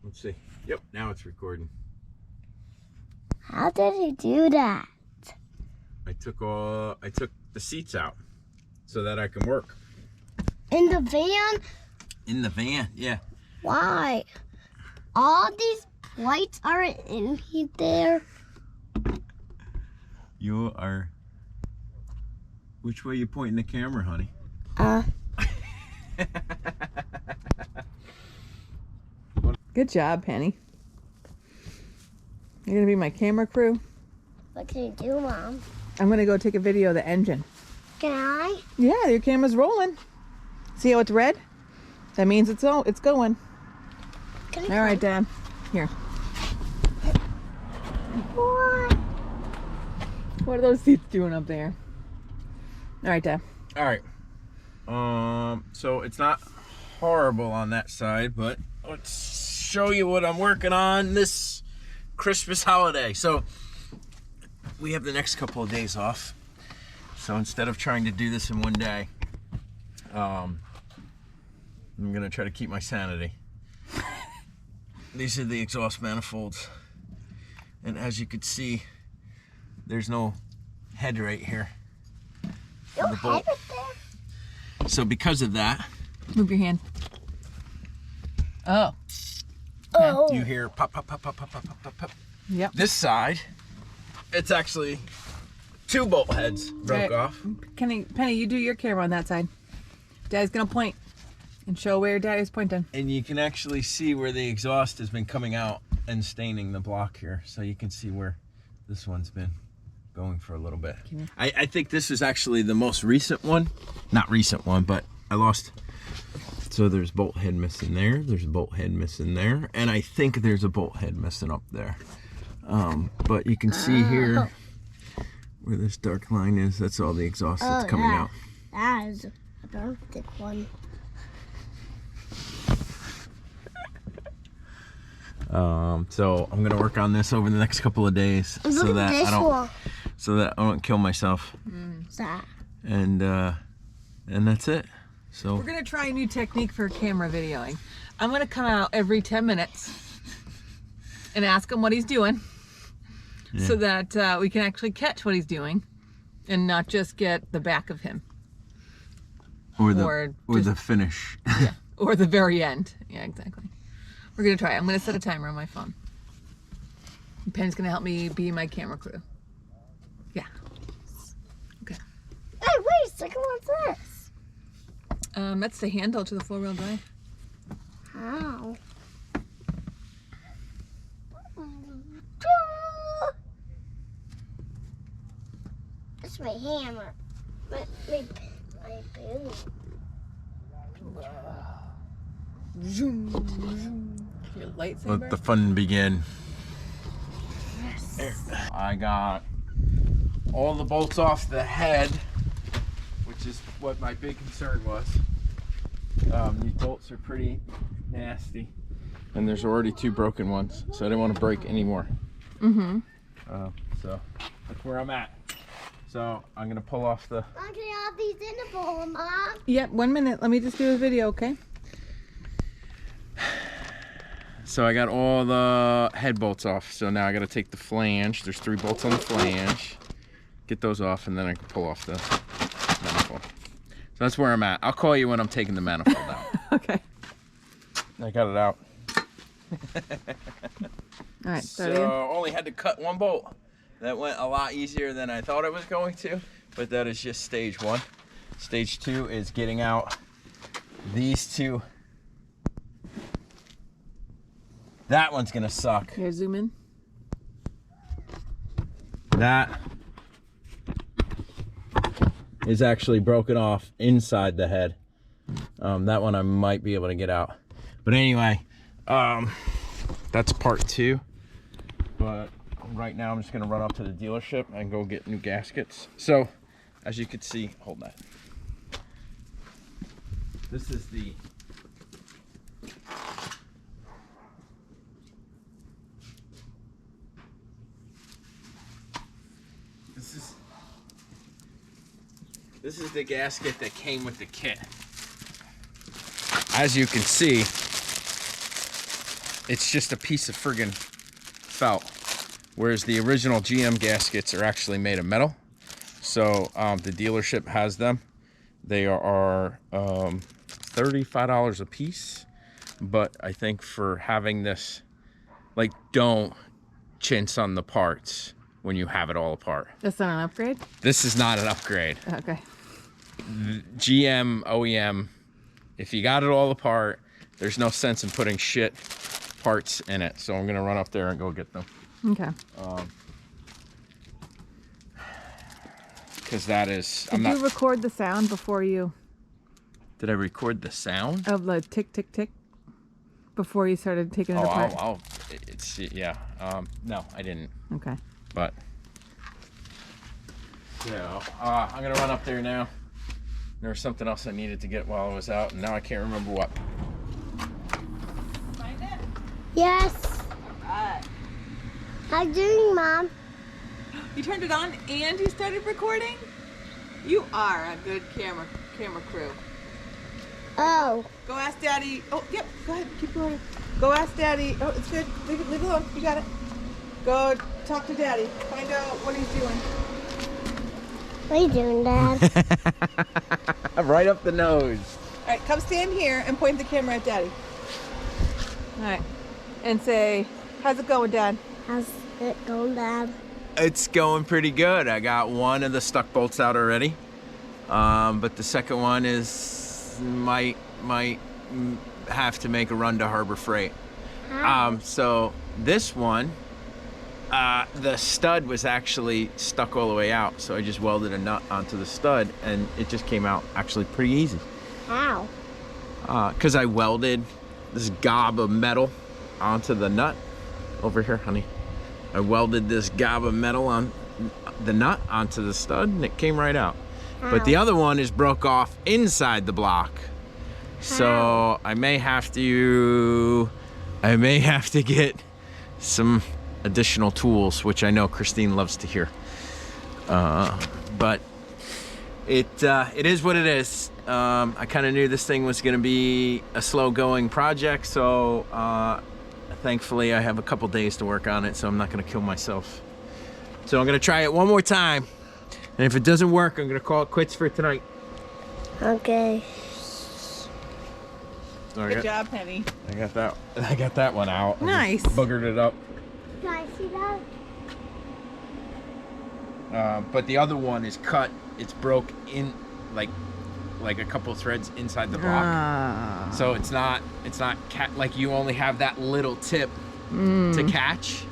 Let's see. Yep, now it's recording. How did he do that? I took the seats out so that I can work. In the van? In the van, yeah. Why? All these lights aren't in there. You are. Which way you pointing the camera, honey? Good job, Penny. You're gonna be my camera crew. What can you do, Mom? I'm gonna go take a video of the engine. Can I? Yeah, your camera's rolling. See how it's red? That means it's going. Can All right, Dad. Here. What? What are those seats doing up there? All right, Dad. All right. So it's not horrible on that side, but let's show you what I'm working on this Christmas holiday. So we have the next couple of days off. So instead of trying to do this in one day, I'm gonna try to keep my sanity. These are the exhaust manifolds. And as you can see, there's no head right here. No head right there? So because of that, Move your hand. Oh. Oh. you hear pop, pop, pop, pop, pop, pop, pop, pop, pop. Yep. This side, it's actually 2 bolt heads broke off. Penny, you do your camera on that side. Dad's gonna point and show where Daddy's pointing. And you can actually see where the exhaust has been coming out and staining the block here. So you can see where this one's been going for a little bit. I think this is actually the most recent one. Not recent one, but I lost. So there's bolt head missing there. There's a bolt head missing there. And I think there's a bolt head missing up there. But you can see here where this dark line is. That's all the exhaust that's coming out. That is a dark thick one. So I'm gonna work on this over the next couple of days so that I don't kill myself. And that's it. So We're gonna try a new technique for camera videoing. I'm gonna come out every 10 minutes and ask him what he's doing, so that we can actually catch what he's doing and not just get the back of him. Or the finish. Yeah, or the very end. Yeah, exactly. We're gonna try. I'm gonna set a timer on my phone. Pen's gonna help me be my camera crew. Yeah. Okay. Hey, wait a second. What's this? That's the handle to the 4-wheel drive. How? It's my hammer. My boom. Your lightsaber. Let the fun begin. Yes. I got all the bolts off the head, which is what my big concern was. These bolts are pretty nasty, and there's already 2 broken ones, so I didn't want to break any more. So that's where I'm at. So I'm gonna pull off the. I can have these in the bowl, Mom. Yep, 1 minute. Let me just do a video, okay? So I got all the head bolts off. So now I got to take the flange. There's 3 bolts on the flange. Get those off, and then I can pull off the manifold. So that's where I'm at. I'll call you when I'm taking the manifold out. Okay. I got it out. All right. So only had to cut 1 bolt. That went a lot easier than I thought it was going to, but that is just stage 1. Stage 2 is getting out these 2. That one's gonna suck. Here, zoom in. That is actually broken off inside the head. That one I might be able to get out. But anyway, that's part 2. But right now I'm just gonna run up to the dealership and go get new gaskets. So, as you can see, hold that. This is the This is the gasket that came with the kit. As you can see, it's just a piece of friggin' felt. Whereas the original GM gaskets are actually made of metal. So the dealership has them. They are $35 a piece. But I think for having this, like, don't chintz on the parts when you have it all apart. That's not an upgrade? This is not an upgrade. Okay. GM, OEM, if you got it all apart, there's no sense in putting shit parts in it. So I'm gonna run up there and go get them. Okay. Because that is, Did you record the sound before you? Did I record the sound? Of the tick, tick, tick? Before you started taking it apart? Yeah. No, I didn't. Okay. But, yeah, I'm gonna run up there now. There was something else I needed to get while I was out, and now I can't remember what. Find it? Yes. Alright. How you doing, Mom? You turned it on and you started recording? You are a good camera crew. Oh. Go ask Daddy. Oh, yep. Go ahead. Keep going. Go ask Daddy. Oh, it's good. Leave it alone. You got it. Go talk to Daddy. Find out what he's doing. What are you doing, Dad? Right up the nose. All right, come stand here and point the camera at Daddy. All right, and say, "How's it going, Dad?" How's it going, Dad? It's going pretty good. I got one of the stuck bolts out already, but the second one might have to make a run to Harbor Freight. So this one, the stud was actually stuck all the way out, so I just welded a nut onto the stud, and it just came out actually pretty easy. How? Because I welded this gob of metal onto the nut. Over here, honey. I welded this gob of metal on the nut onto the stud, and it came right out. How? But the other one is broke off inside the block. So I may have to get some additional tools, which I know Christine loves to hear. But it is what it is. I kind of knew this thing was going to be a slow-going project, so thankfully I have a couple days to work on it, so I'm not going to kill myself. So I'm going to try it one more time, and if it doesn't work, I'm going to call it quits for tonight. Okay. Good job, Penny. I got that one out. Nice. I just boogered it up. Can I see that? But the other one is cut. It's broke in like a couple threads inside the block. So it's not like you only have that little tip to catch,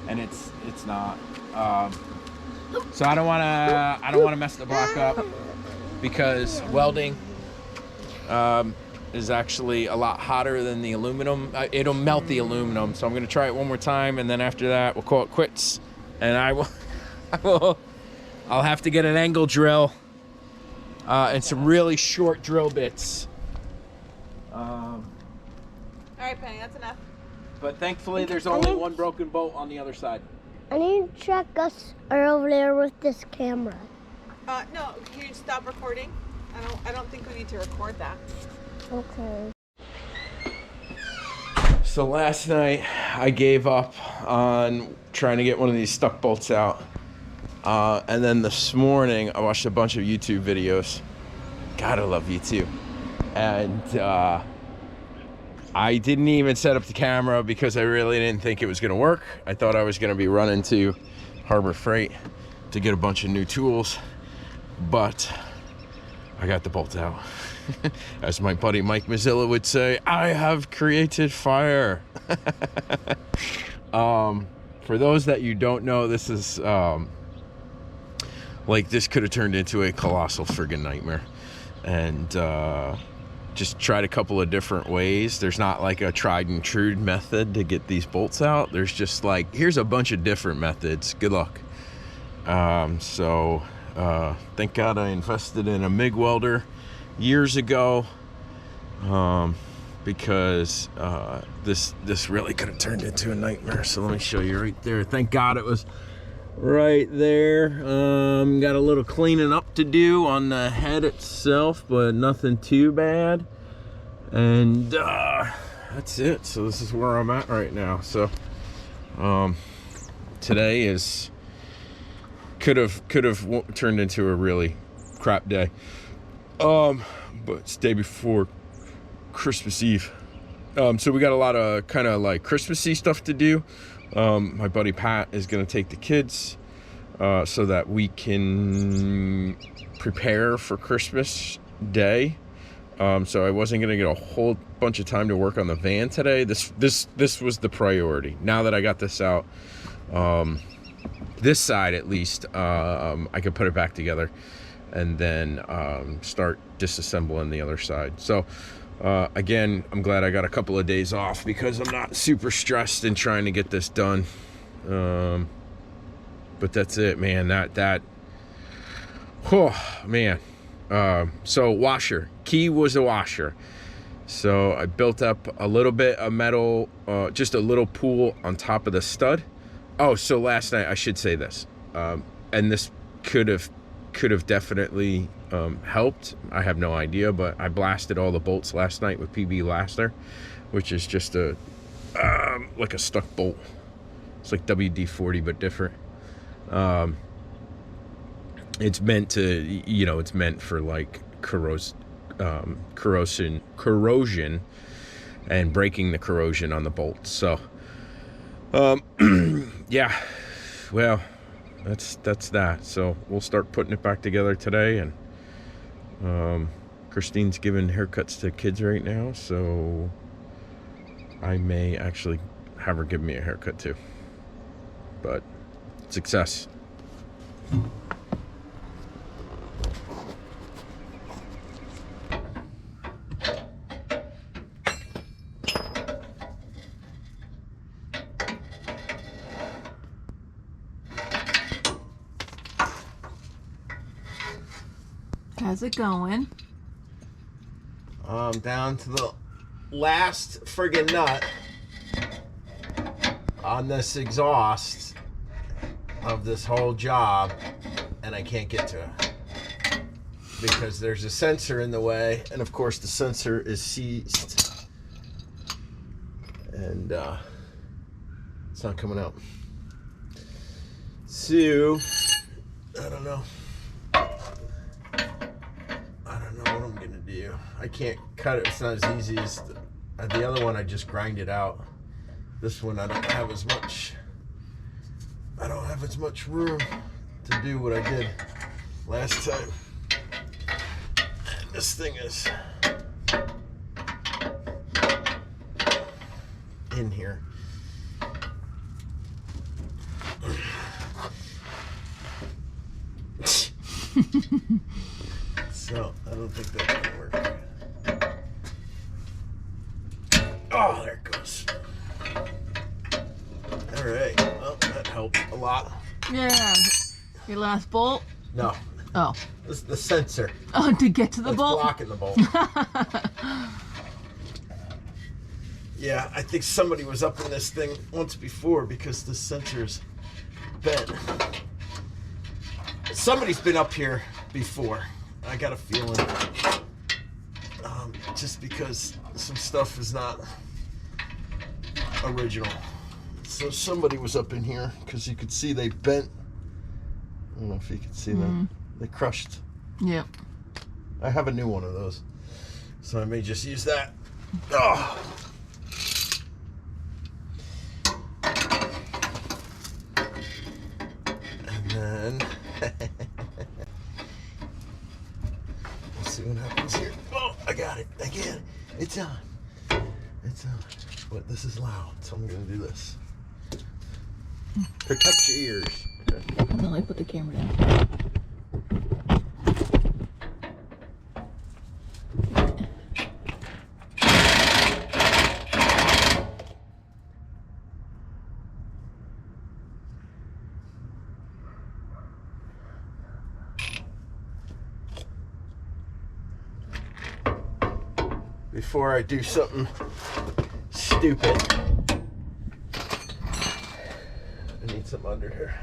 and it's not. So I don't want to mess the block up, because welding is actually a lot hotter than the aluminum. It'll melt the aluminum. So I'm gonna try it one more time, and then after that we'll call it quits. And I'll have to get an angle drill and some really short drill bits. All right, Penny, that's enough. But thankfully there's only one broken bolt on the other side. I need to check us over there with this camera. No, can you stop recording? I don't think we need to record that. Okay. So last night I gave up on trying to get one of these stuck bolts out. And then this morning I watched a bunch of YouTube videos. God, I love YouTube. And I didn't even set up the camera because I really didn't think it was going to work. I thought I was going to be running to Harbor Freight to get a bunch of new tools. But I got the bolt out. As my buddy Mike Mazzilla would say, I have created fire. For those that you don't know, this is this could have turned into a colossal friggin' nightmare. And just tried a couple of different ways. There's not like a tried and true method to get these bolts out. There's just like, here's a bunch of different methods. Good luck. Thank God I invested in a MIG welder years ago, because this really could have turned into a nightmare. So let me show you right there. Thank God it was right there. Got a little cleaning up to do on the head itself, but nothing too bad. And that's it. So this is where I'm at right now. So today is could have turned into a really crap day. But it's the day before Christmas Eve. So we got a lot of kind of like Christmassy stuff to do. My buddy Pat is gonna take the kids so that we can prepare for Christmas Day. So I wasn't gonna get a whole bunch of time to work on the van today. This was the priority. Now that I got this out, this side at least, I could put it back together and then start disassembling the other side. So again, I'm glad I got a couple of days off because I'm not super stressed in trying to get this done. But that's it, man. Oh man. So washer, key was a washer. So I built up a little bit of metal, just a little pool on top of the stud. Oh, so last night I should say this, and this could have definitely helped. I have no idea, but I blasted all the bolts last night with PB Laster, which is just a like a stuck bolt. It's like WD-40 but different. It's meant to, you know, it's meant for like corrosion and breaking the corrosion on the bolts. So yeah, well, that's that. So we'll start putting it back together today, and Christine's giving haircuts to kids right now, so I may actually have her give me a haircut too. But success. How's it going? Down to the last friggin' nut on this exhaust of this whole job, and I can't get to it because there's a sensor in the way, and of course the sensor is seized, and it's not coming out. So I don't know what I'm gonna do. I can't cut it. It's not as easy as the other one. I just grind it out. This one I don't have as much room to do what I did last time. And this thing is in here. So I don't think that's gonna work. Oh, there it goes. All right. Well, that helped a lot. Yeah. Your last bolt? No. Oh. This is the sensor. Oh, to get to the bolt? Blocking the bolt. Yeah, I think somebody was up in this thing once before because the sensor's bent. Somebody's been up here before. I got a feeling. Just because some stuff is not original. So somebody was up in here because you could see they bent. I don't know if you could see them. They crushed. Yep. I have a new one of those, so I may just use that. Oh. And then let's see what happens here. Oh, I got it. I get it. It's on. It's on. But this is loud, so I'm gonna do this. Protect your ears. Okay. And then I put the camera down. Before I do something stupid, I need some under here.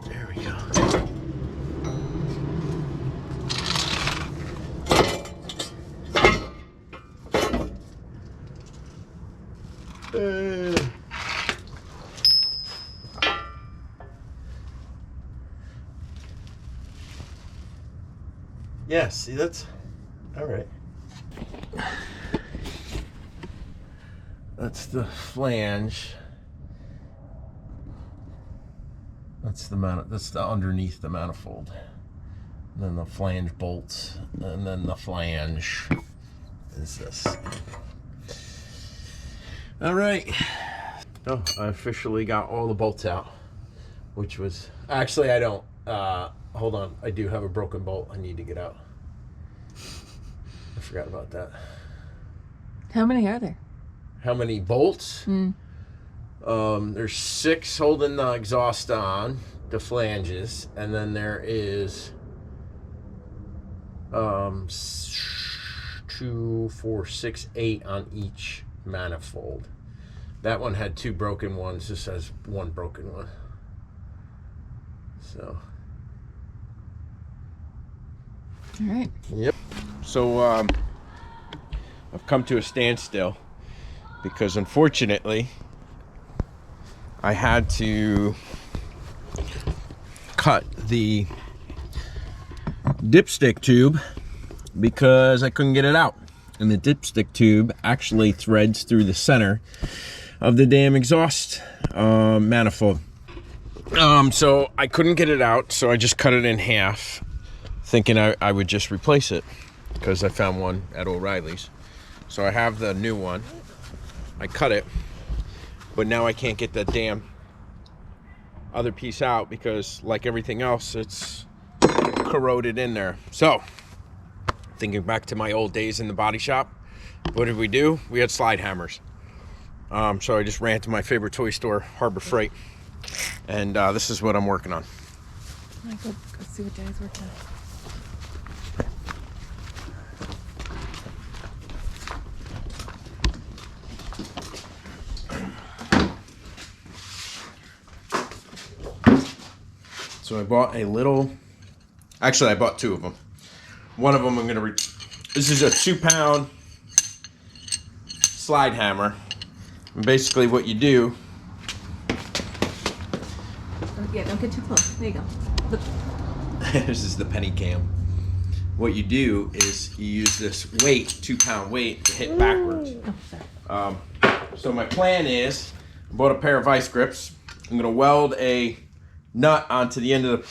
There we go. Yeah, see, that's all right. That's the flange. That's the underneath the manifold. And then the flange bolts, and then the flange is this. All right. Oh, I officially got all the bolts out, which was actually I don't. Hold on, I do have a broken bolt I need to get out. I forgot about that. How many are there? How many bolts? There's 6 holding the exhaust on, the flanges, and then there is 2, 4, 6, 8 on each manifold. That one had 2 broken ones. This has 1 broken one. So. All right. Yep. So I've come to a standstill because unfortunately I had to cut the dipstick tube because I couldn't get it out. And the dipstick tube actually threads through the center of the damn exhaust manifold. So I couldn't get it out, so I just cut it in half, thinking I would just replace it because I found one at O'Reilly's. So I have the new one. I cut it, but now I can't get the damn other piece out because, like everything else, it's corroded in there. So, thinking back to my old days in the body shop, what did we do? We had slide hammers. So I just ran to my favorite toy store, Harbor Freight, and this is what I'm working on. Go see what Daddy's working on. So I bought a little, actually I bought 2 of them. One of them I'm gonna, this is a 2-pound slide hammer. And basically what you do. Yeah, don't get too close. There you go. Look. This is the penny cam. What you do is you use this weight, 2-pound weight, to hit backwards. Oh, sorry. So my plan is, I bought a pair of vice grips. I'm gonna weld a nut onto the end of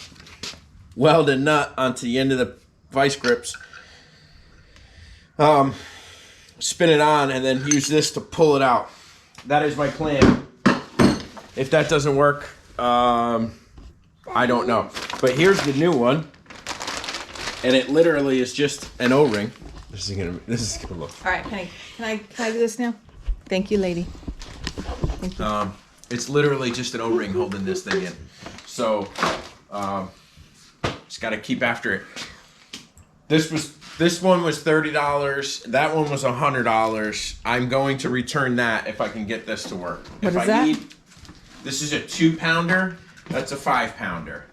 the vice grips. Spin it on and then use this to pull it out. That is my plan. If that doesn't work, I don't know. But here's the new one, and it literally is just an O-ring. This is gonna look. All right, Penny. Can I do this now? Thank you, lady. Thank you. It's literally just an O-ring holding this thing in. So, just got to keep after it. This one was $30. That one was $100. I'm going to return that if I can get this to work. What is that? This is a 2-pounder. That's a 5-pounder.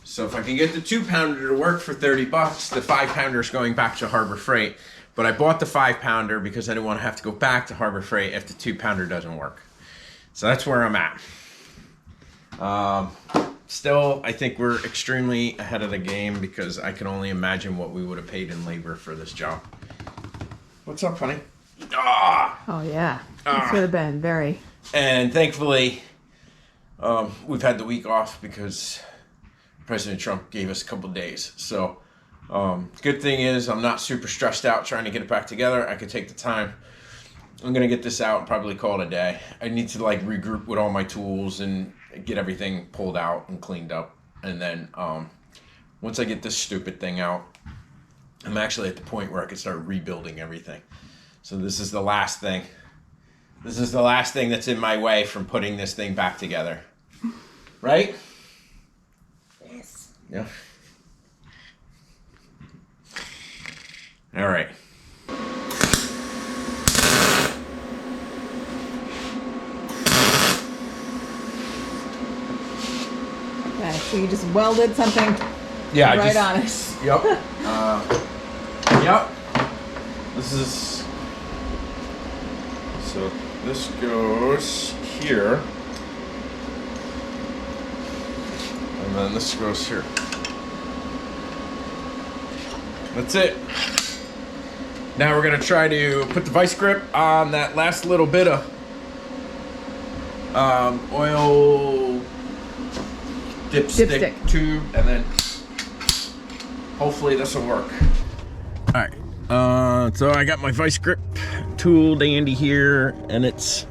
So if I can get the 2-pounder to work for $30, the 5-pounder is going back to Harbor Freight. But I bought the 5-pounder because I didn't want to have to go back to Harbor Freight if the 2-pounder doesn't work. So that's where I'm at. Still, I think we're extremely ahead of the game because I can only imagine what we would have paid in labor for this job. What's up, honey? Oh, yeah. This would have been very... And thankfully, we've had the week off because President Trump gave us a couple days. So, good thing is I'm not super stressed out trying to get it back together. I could take the time. I'm going to get this out and probably call it a day. I need to regroup with all my tools and get everything pulled out and cleaned up. And then once I get this stupid thing out, I'm actually at the point where I can start rebuilding everything. So this is the last thing. This is the last thing that's in my way from putting this thing back together. Right? Yes. Yeah. All right. so you just welded something Yeah, right on it. Yep. Yep. This is, so this goes here. And then this goes here. That's it. Now we're gonna try to put the vice grip on that last little bit of oil dipstick tube, and then hopefully this will work. All right, so I got my vice grip tool dandy here, and it's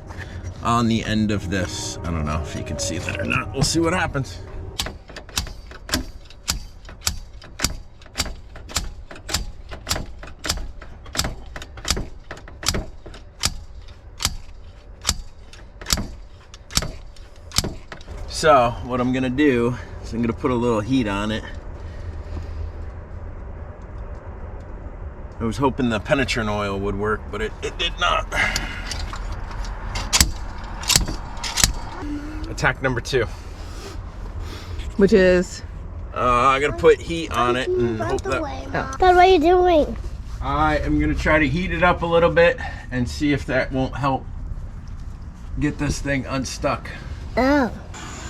on the end of this. I don't know if you can see that or not. We'll see what happens. So what I'm gonna do is I'm gonna put a little heat on it. I was hoping the penetrant oil would work, but it did not. Attack number 2. Which is? I'm gonna put heat on it and hope that... Dad, what are you doing? I am gonna try to heat it up a little bit and see if that won't help get this thing unstuck. Oh.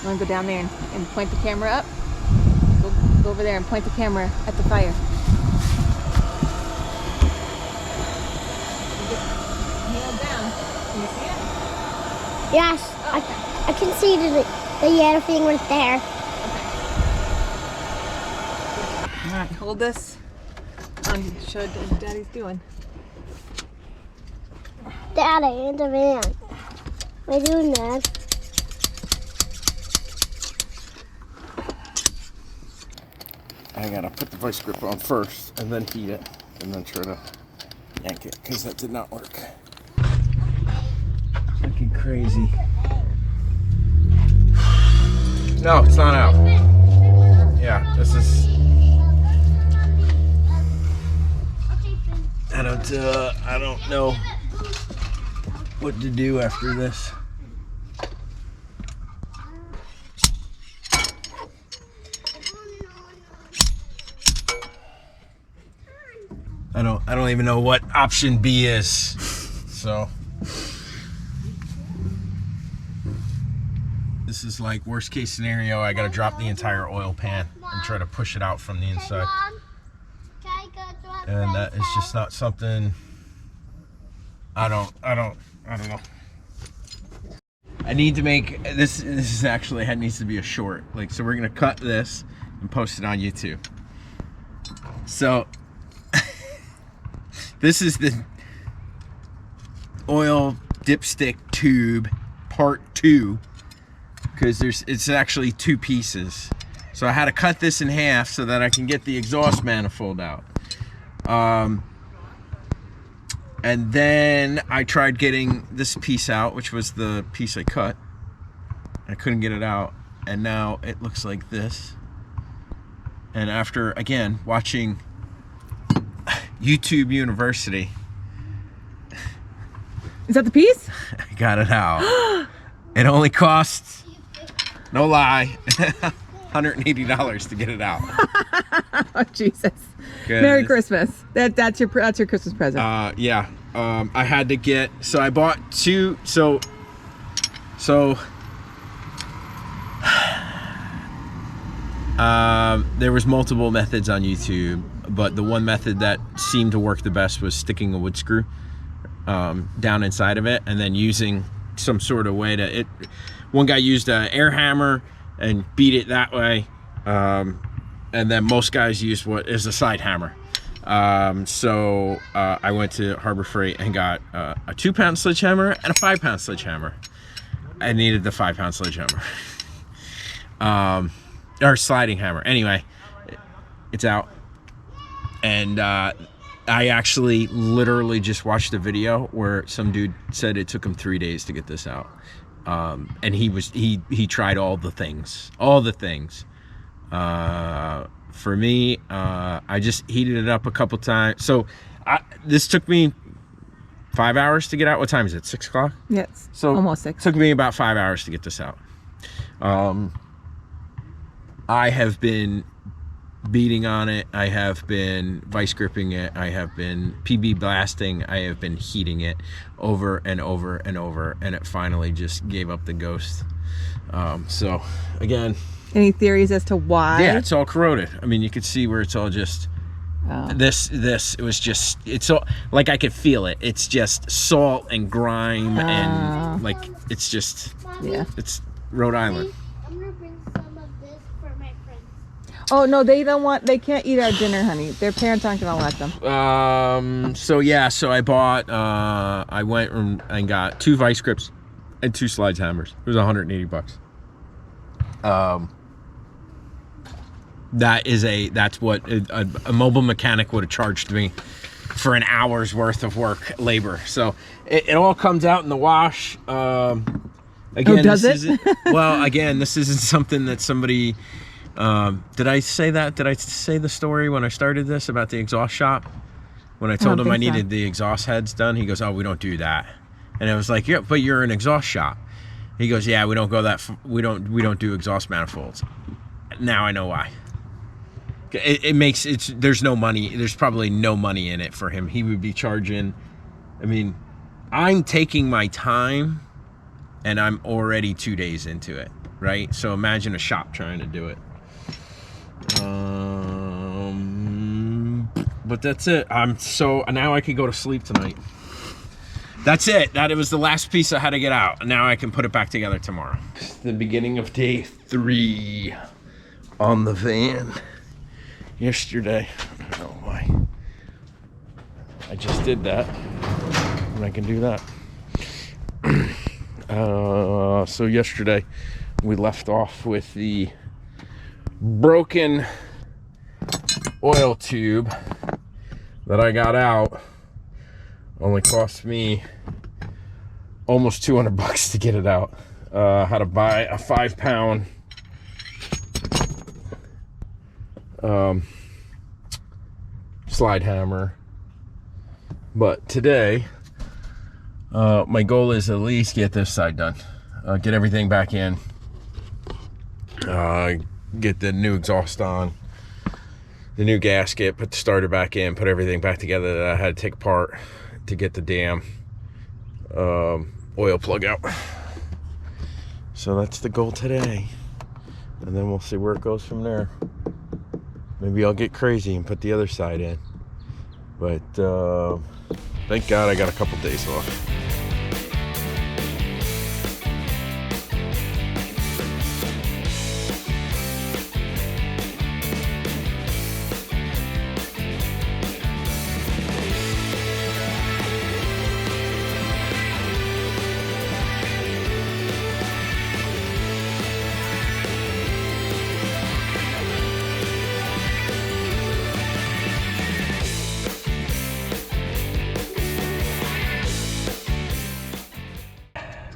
You want to go down there and point the camera up? Go over there and point the camera at the fire. Nailed down. Can you see it? Yes. Oh, okay. I can see the yellow thing right there. Okay. All right, hold this. I'll show what Daddy's doing. Daddy, in the van. What are you doing, Dad? I gotta put the vice grip on first and then heat it and then try to yank it, because that did not work. Looking crazy. No, it's not out. Yeah, this is... I don't know what to do after this. I don't even know what option B is. So this is like worst case scenario. I gotta drop the entire oil pan and try to push it out from the inside. And that is just not something I don't know. I need to make this is actually needs to be a short. Like, so we're gonna cut this and post it on YouTube. So this is the oil dipstick tube part 2, because it's actually 2 pieces. So I had to cut this in half so that I can get the exhaust manifold out. And then I tried getting this piece out, which was the piece I cut. I couldn't get it out, and now it looks like this. And after, again, watching YouTube University, is that the piece? I got it out. It only costs, no lie, $180 to get it out. Oh, Jesus. Merry Christmas. That's your Christmas present. Yeah. I had to get, so I bought 2, so there was multiple methods on YouTube, but the one method that seemed to work the best was sticking a wood screw down inside of it and then using some sort of way to one guy used an air hammer and beat it that way, and then most guys use what is a side hammer. So I went to Harbor Freight and got a 2-pound sledgehammer and a 5-pound sledgehammer. I needed the 5-pound sledgehammer. Or sliding hammer. Anyway, it's out. And I actually literally just watched a video where some dude said it took him 3 days to get this out. And he tried all the things. For me, I just heated it up a couple times. So this took me 5 hours to get out. What time is it? 6 o'clock? Yes. So almost 6. Took me about 5 hours to get this out. I have been beating on it. I have been vice gripping it. I have been PB blasting. I have been heating it over and over and over, and it finally just gave up the ghost. So again, any theories as to why? Yeah, it's all corroded. I mean, you could see where it's all just this it was just, it's all like I could feel it. It's just salt and grime and like it's just, yeah, it's Rhode Island. I'm gonna bring some of this for my friends. Oh no, they can't eat our dinner, honey. Their parents aren't gonna let them. So I bought I went and got 2 vice grips and 2 slide hammers. It was $180. That's what a mobile mechanic would have charged me for an hour's worth of work labor. So it all comes out in the wash. Again, does it? This isn't something that somebody. Did I say that? Did I say the story when I started this about the exhaust shop? When I told him I needed the exhaust heads done, he goes, "Oh, we don't do that." And I was like, "Yeah, but you're an exhaust shop." He goes, "Yeah, we don't go that. We don't do exhaust manifolds." Now I know why. It makes there's no money. There's probably no money in it for him. He would be charging. I mean, I'm taking my time, and I'm already 2 days into it, right? So imagine a shop trying to do it. But that's it. Now I can go to sleep tonight. That's it. It was the last piece I had to get out. Now I can put it back together tomorrow. It's the beginning of day 3 on the van. Yesterday, I don't know why. I just did that, and I can do that. So yesterday, we left off with the broken oil tube that I got out. Only cost me almost $200 to get it out. Had to buy a 5-pound slide hammer. But today, my goal is at least get this side done. Get everything back in. Get the new exhaust on. The new gasket, put the starter back in, put everything back together that I had to take apart to get the damn oil plug out. So that's the goal today. And then we'll see where it goes from there. Maybe I'll get crazy and put the other side in. But thank God I got a couple days off.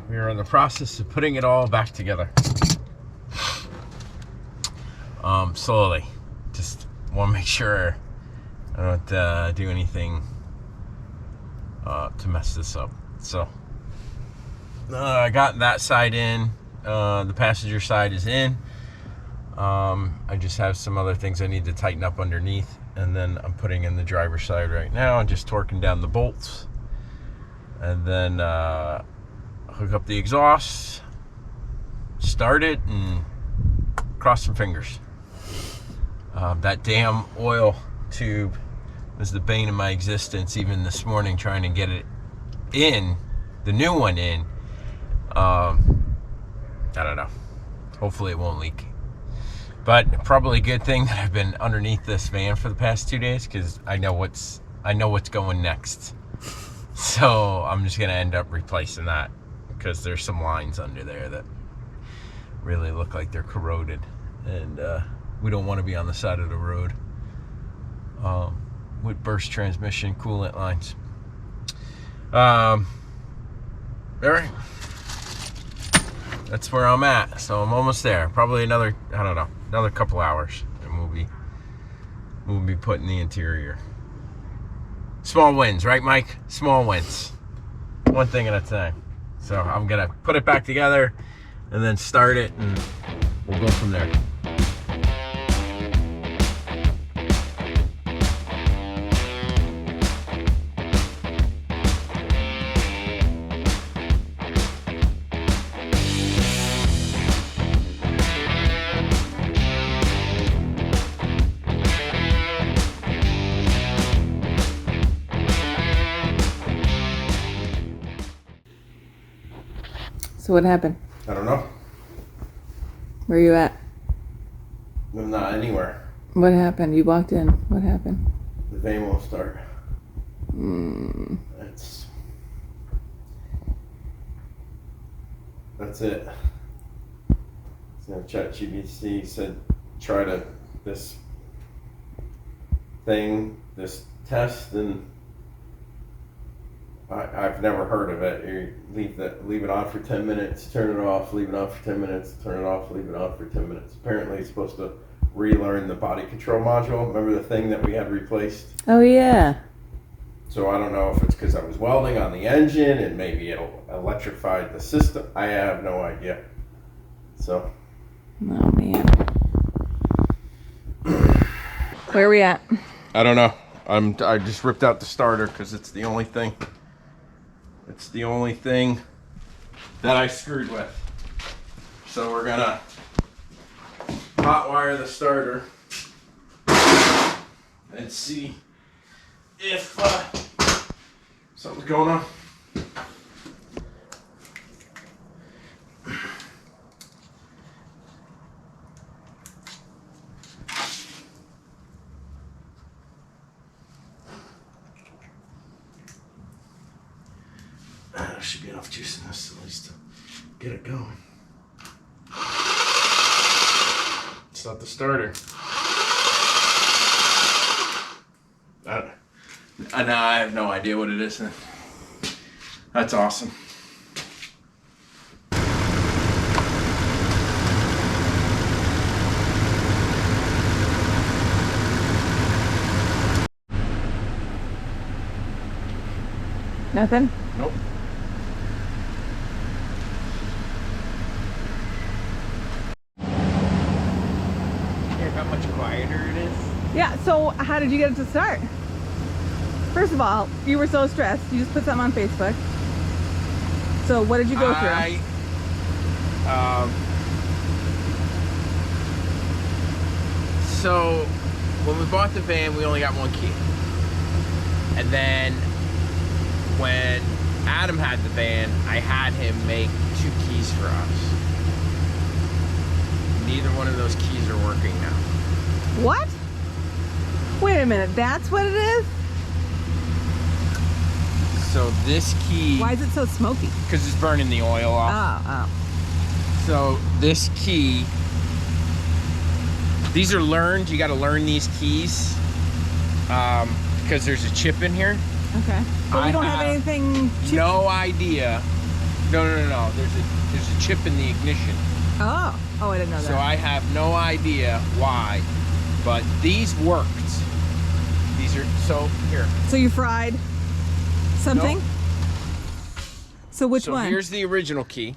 We are in the process of putting it all back together. Slowly. Just want to make sure I don't do anything to mess this up. So I got that side in. The passenger side is in. I just have some other things I need to tighten up underneath, and then I'm putting in the driver's side right now and just torquing down the bolts, and then hook up the exhaust, start it, and cross some fingers. That damn oil tube was the bane of my existence even this morning, trying to get it in, the new one in. I don't know. Hopefully it won't leak. But probably a good thing that I've been underneath this van for the past 2 days, because I know what's going next. So I'm just gonna end up replacing that, because there's some lines under there that really look like they're corroded, and we don't want to be on the side of the road with burst transmission coolant lines. All right, that's where I'm at. So I'm almost there. Probably another couple hours, and we'll be putting the interior. Small wins, right, Mike? Small wins. One thing at a time. So I'm gonna put it back together and then start it, and we'll go from there. So what happened? I don't know. Where are you at? I'm not anywhere. What happened? You walked in. What happened? The van won't start. That's it. So ChatGPT said try this test, and I've never heard of it. You leave it on for 10 minutes, turn it off, leave it on for 10 minutes, turn it off, leave it on for 10 minutes. Apparently it's supposed to relearn the body control module. Remember the thing that we had replaced? Oh yeah. So I don't know if it's because I was welding on the engine and maybe it'll electrify the system. I have no idea. So. Oh man. Where are we at? I don't know. I just ripped out the starter because it's the only thing. It's the only thing that I screwed with. So we're gonna hot wire the starter and see if something's going on. There should be enough juice in this at least to get it going. It's not the starter. I have no idea what it is. That's awesome. Nothing? Nope. Hear how much quieter it is? Yeah, so how did you get it to start? First of all, you were so stressed. You just put something on Facebook. So what did you go through? So when we bought the van, we only got one key. And then when Adam had the van, I had him make 2 keys for us. Neither one of those keys are working now. What? Wait a minute, that's what it is? So this key... Why is it so smoky? Because it's burning the oil off. Oh. So this key... These are learned. You got to learn these keys. Because there's a chip in here. Okay. But we don't have anything... No idea. No. There's a chip in the ignition. Oh, I didn't know that. So I have no idea why, but these worked. These are, so here. So you fried something? Nope. So which one? So here's the original key.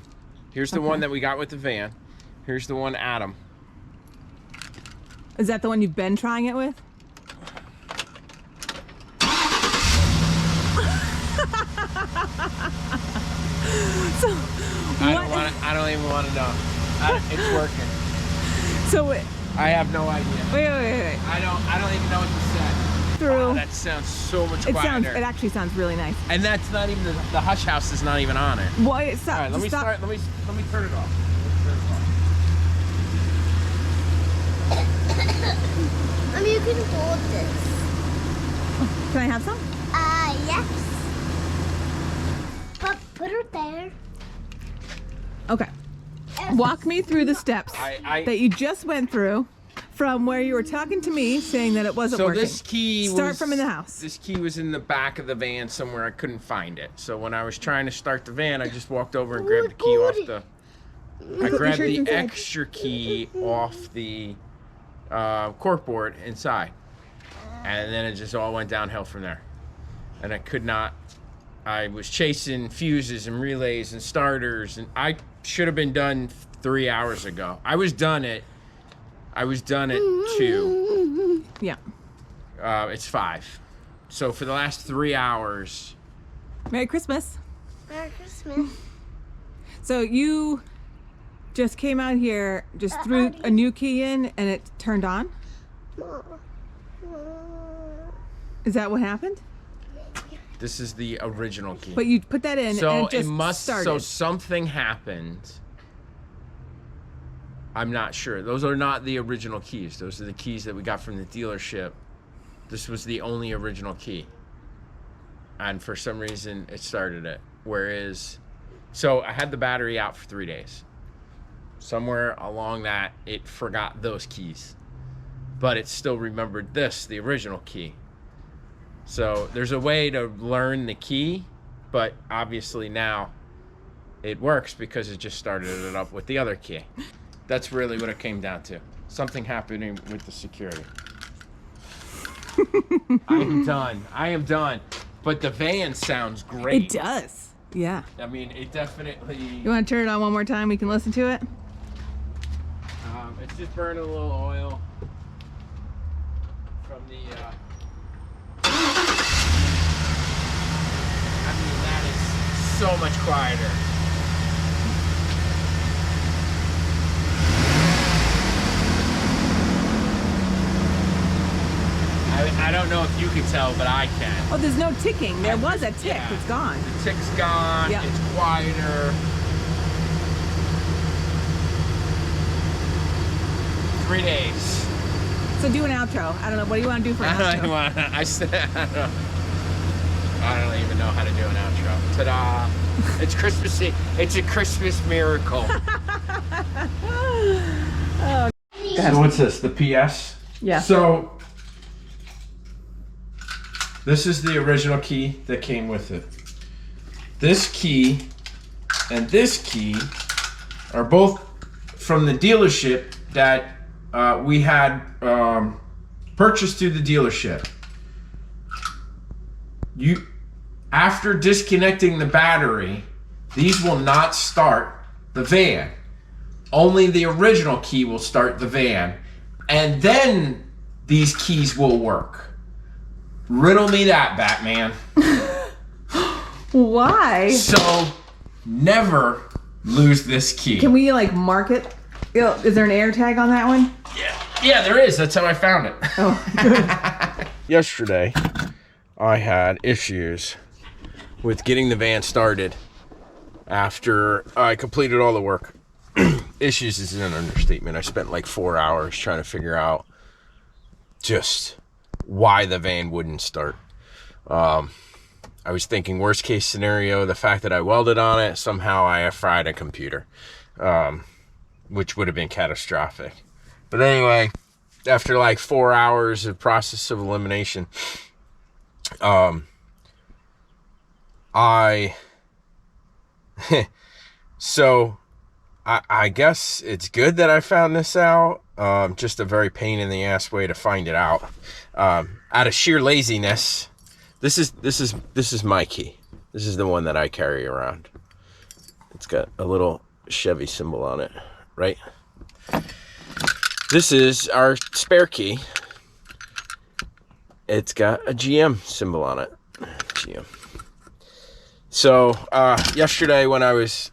Here's the one that we got with the van. Here's the one Adam. Is that the one you've been trying it with? So I don't even want to know. It's working. So I have no idea. Wait. I don't even know what you said. Through. Wow, that sounds so much quieter. It actually sounds really nice. And that's not even the hush house is not even on it. Well, All right, let me start. Let me turn it off. I mean, you can hold this. Can I have some? Yes. Put it there. Okay. Walk me through the steps that you just went through from where you were talking to me saying that it wasn't working. So this key Start from in the house. This key was in the back of the van somewhere. I couldn't find it. So when I was trying to start the van, I just walked over and grabbed the key off the... I grabbed the extra key off the corkboard inside. And then it just all went downhill from there. And I could not... I was chasing fuses and relays and starters, and I should have been done 3 hours ago. I was done at 2. Yeah. It's 5. So for the last 3 hours. Merry Christmas. Merry Christmas. So you just came out here, just threw a new key in, and it turned on? Is that what happened? This is the original key. But you put that in and it just started. So something happened. I'm not sure. Those are not the original keys. Those are the keys that we got from the dealership. This was the only original key. And for some reason, it started it. Whereas, so I had the battery out for 3 days. Somewhere along that, it forgot those keys. But it still remembered this, the original key. So there's a way to learn the key, but obviously now it works because it just started it up with the other key. That's really what it came down to. Something happening with the security. I am done. But the van sounds great. It does. Yeah. I mean, it definitely... You want to turn it on one more time? We can listen to it. It's just burning a little oil from the... I mean, that is so much quieter. I don't know if you can tell, but I can. Oh, there's no ticking. There was a tick. Yeah. It's gone. The tick's gone. Yep. It's quieter. 3 days. So do an outro. I don't know. What do you want to do for an outro? I don't even know how to do an outro. Ta-da! It's Christmassy. It's a Christmas miracle. Oh. So what's this? The PS? Yeah. So this is the original key that came with it. This key and this key are both from the dealership that we had purchased through the dealership. After disconnecting the battery, these will not start the van. Only the original key will start the van, and then these keys will work. Riddle me that, Batman. Why? So, never lose this key. Can we like mark it? Is there an air tag on that one? Yeah, there is. That's how I found it. Oh, good. Yesterday, I had issues with getting the van started after I completed all the work. Issues is an understatement. I spent like 4 hours trying to figure out just why the van wouldn't start. I was thinking worst case scenario, the fact that I welded on it, somehow I fried a computer, which would have been catastrophic. But anyway, after like 4 hours of process of elimination, I guess it's good that I found this out. Just a very pain in the ass way to find it out. Out of sheer laziness, this is my key. This is the one that I carry around. It's got a little Chevy symbol on it, right? This is our spare key. It's got a GM symbol on it. GM. So yesterday when I was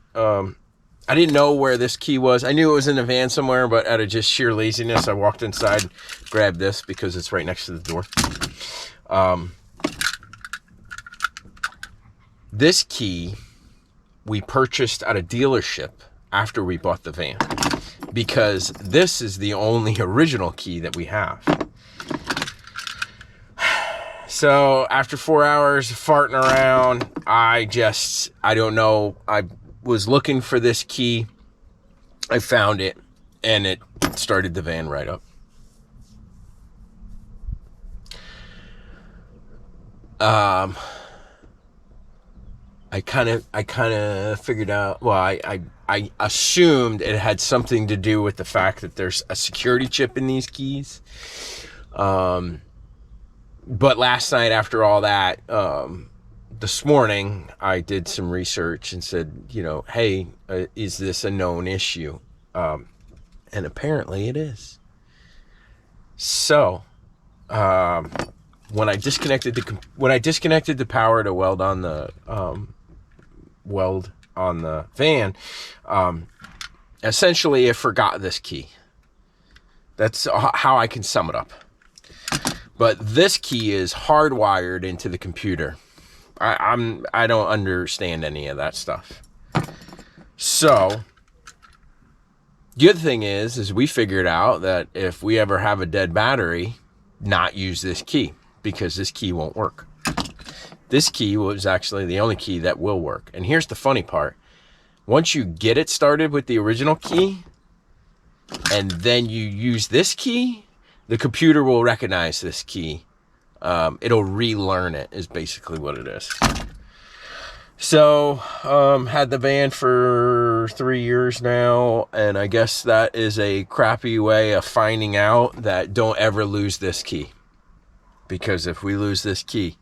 I didn't know where this key was. I knew it was in the van somewhere, but out of just sheer laziness, I walked inside, grabbed this because it's right next to the door. This key we purchased at a dealership after we bought the van, because this is the only original key that we have. So after 4 hours of farting around, I don't know. I was looking for this key. I found it, and it started the van right up. I kind of figured out, well, I assumed it had something to do with the fact that there's a security chip in these keys. But last night after all that, this morning I did some research and said, hey, is this a known issue? And apparently it is. So, when I disconnected the power to weld on the van, essentially it forgot this key. That's how I can sum it up. But this key is hardwired into the computer. I don't understand any of that stuff. So the other thing is we figured out that if we ever have a dead battery, not use this key, because this key won't work. This key was actually the only key that will work. And here's the funny part. Once you get it started with the original key, and then you use this key, the computer will recognize this key. It'll relearn it, is basically what it is. So, had the van for 3 years now, and I guess that is a crappy way of finding out that don't ever lose this key. Because if we lose this key,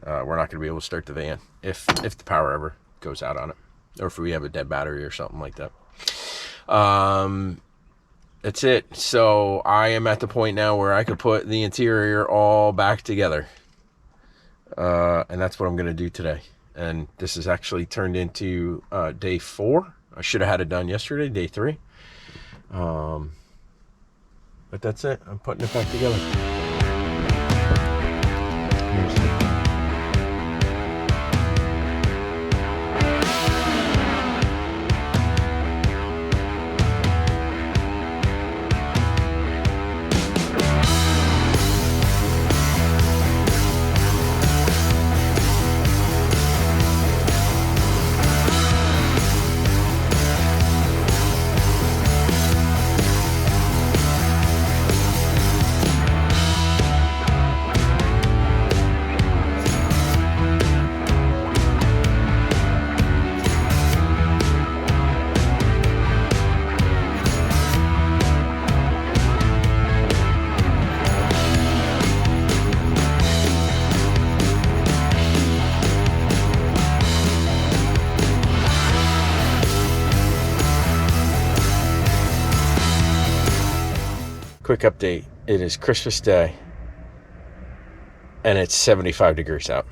we're not going to be able to start the van if the power ever goes out on it, or if we have a dead battery or something like that. That's it. So I am at the point now where I could put the interior all back together, and that's what I'm going to do today. And this has actually turned into day 4. I should have had it done yesterday, day 3. But that's it. I'm putting it back together. Quick update. It is Christmas Day, and it's 75 degrees out.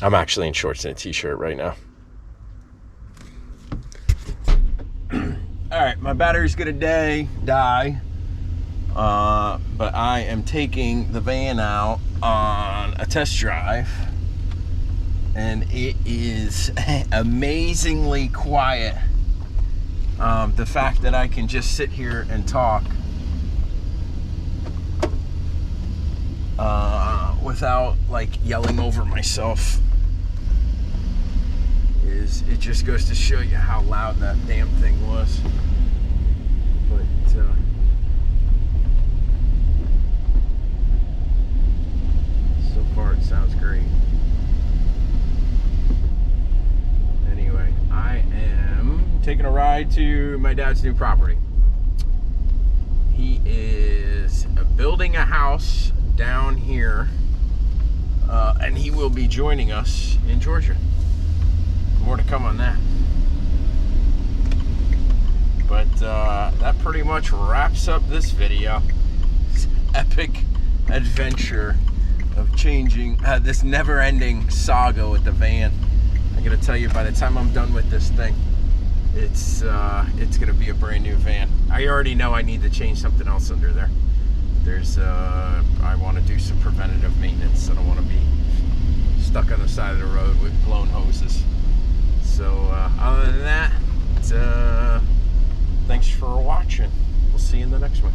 I'm actually in shorts and a t-shirt right now. All right, my battery's gonna die, but I am taking the van out on a test drive, and it is amazingly quiet. The fact that I can just sit here and talk without like yelling over myself it just goes to show you how loud that damn thing was. But so far it sounds great. Anyway, I am taking a ride to my dad's new property. He is building a house down here, and he will be joining us in Georgia. More to come on that. But that pretty much wraps up this video. This epic adventure of changing this never-ending saga with the van. I gotta tell you, by the time I'm done with this thing, it's gonna be a brand new van. I already know I need to change something else under there. I want to do some preventative maintenance. I don't want to be stuck on the side of the road with blown hoses. So other than that, thanks for watching. We'll see you in the next one.